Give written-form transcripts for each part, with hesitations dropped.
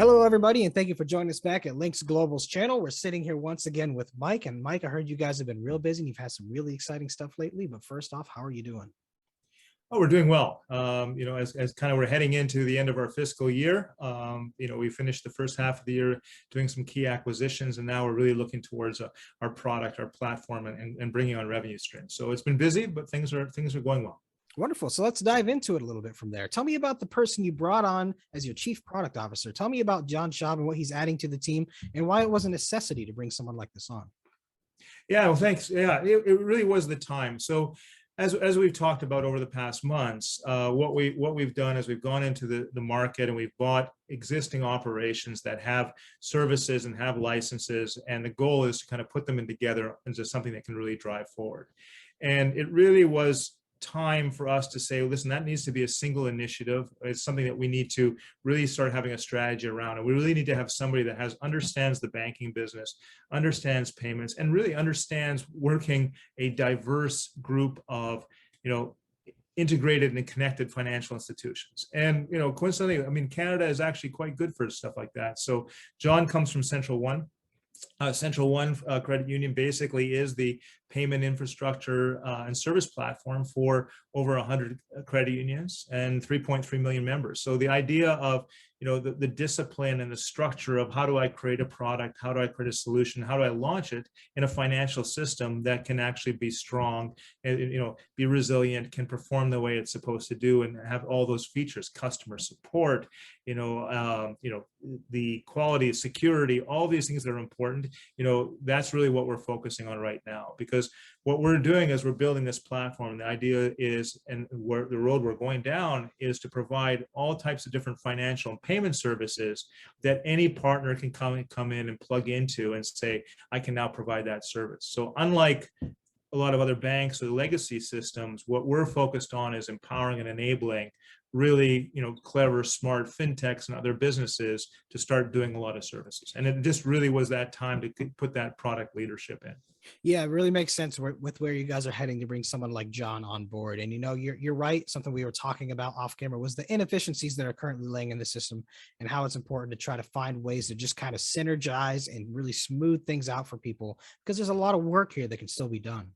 Hello, everybody, and thank you for joining us back at Lynx Global's channel. We're sitting here once again with Mike. And Mike, I heard you guys have been real busy and you've had some really exciting stuff lately. But first off, how are you doing? Oh, we're doing well. As kind of we're heading into the end of our fiscal year, we finished the first half of the year doing some key acquisitions, and now we're really looking towards our product, our platform, and bringing on revenue streams. So it's been busy, but things are going well. Wonderful. So let's dive into it a little bit from there. Tell me about the person you brought on as your chief product officer. Tell me about John Schaub and what he's adding to the team and why it was a necessity to bring someone like this on. Yeah, well, thanks. Yeah, it really was the time. So as we've talked about over the past months, what we've done is we've gone into the market and we've bought existing operations that have services and have licenses, and the goal is to kind of put them in together into something that can really drive forward. And it really was time for us to say, listen, that needs to be a single initiative. It's something that we need to really start having a strategy around. And we really need to have somebody that understands the banking business, understands payments, and really understands working a diverse group of, integrated and connected financial institutions. And, coincidentally, I mean, Canada is actually quite good for stuff like that. So John comes from Central One. Central One Credit Union basically is the payment infrastructure and service platform for over 100 credit unions and 3.3 million members. So the idea of the discipline and the structure of how do I create a product, how do I create a solution, how do I launch it in a financial system that can actually be strong, and be resilient, can perform the way it's supposed to do, and have all those features, customer support, the quality, security, all these things that are important. That's really what we're focusing on right now, because what we're doing is we're building this platform. The idea is, and where the road we're going down is to provide all types of different financial and payment services that any partner can come in and plug into and say, I can now provide that service. So unlike a lot of other banks or legacy systems, what we're focused on is empowering and enabling really, clever, smart fintechs and other businesses to start doing a lot of services. And it just really was that time to put that product leadership in. Yeah, it really makes sense with where you guys are heading to bring someone like John on board. And you're right. Something we were talking about off camera was the inefficiencies that are currently laying in the system, and how it's important to try to find ways to just kind of synergize and really smooth things out for people, because there's a lot of work here that can still be done.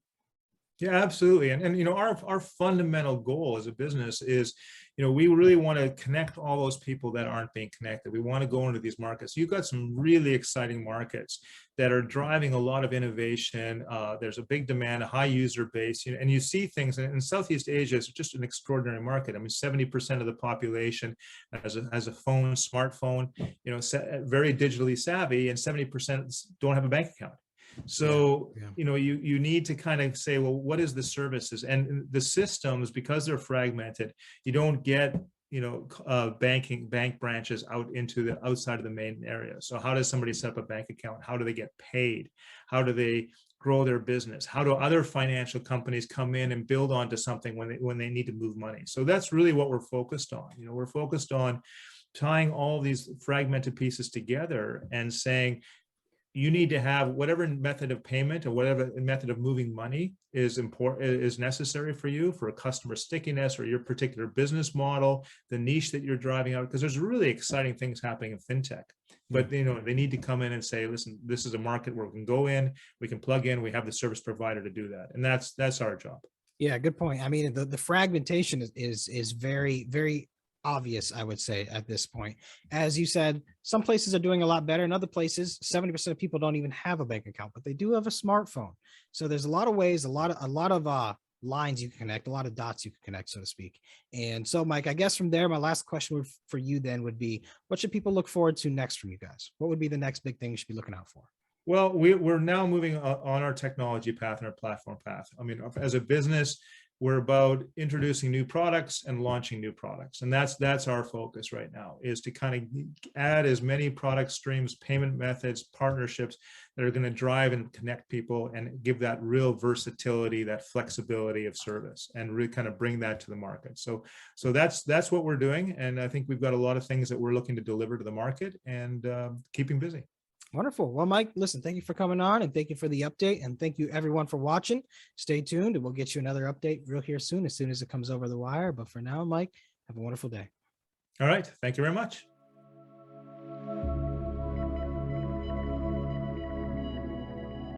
Yeah, absolutely. And our fundamental goal as a business is, we really want to connect all those people that aren't being connected. We want to go into these markets. You've got some really exciting markets that are driving a lot of innovation. There's a big demand, a high user base, and you see things in Southeast Asia. It's just an extraordinary market. I mean, 70% of the population has a phone, smartphone, very digitally savvy, and 70% don't have a bank account. So, you need to kind of say, well, what is the services and the systems? Because they're fragmented, you don't get, bank branches out into the outside of the main area. So how does somebody set up a bank account? How do they get paid? How do they grow their business? How do other financial companies come in and build onto something when they need to move money? So that's really what we're focused on. We're focused on tying all these fragmented pieces together and saying, you need to have whatever method of payment or whatever method of moving money is necessary for you, for a customer stickiness or your particular business model, the niche that you're driving out, because there's really exciting things happening in fintech. But they need to come in and say, listen, this is a market where we can go in, we can plug in, we have the service provider to do that. And that's our job. Yeah, good point. I mean, the fragmentation is very, very obvious, I would say, at this point. As you said, some places are doing a lot better. In other places, 70% of people don't even have a bank account, but they do have a smartphone. So there's a lot of ways, a lot of lines you can connect, a lot of dots you can connect, so to speak. And so, Mike, I guess from there, my last question for you then would be, what should people look forward to next from you guys? What would be the next big thing you should be looking out for? Well, we're now moving on our technology path and our platform path. I mean, as a business, we're about introducing new products and launching new products. And that's our focus right now, is to kind of add as many product streams, payment methods, partnerships that are going to drive and connect people and give that real versatility, that flexibility of service, and really kind of bring that to the market. So that's what we're doing. And I think we've got a lot of things that we're looking to deliver to the market and keeping busy. Wonderful. Well, Mike, listen, thank you for coming on, and thank you for the update, and thank you everyone for watching. Stay tuned and we'll get you another update real here soon as it comes over the wire. But for now, Mike, have a wonderful day. All right. Thank you very much.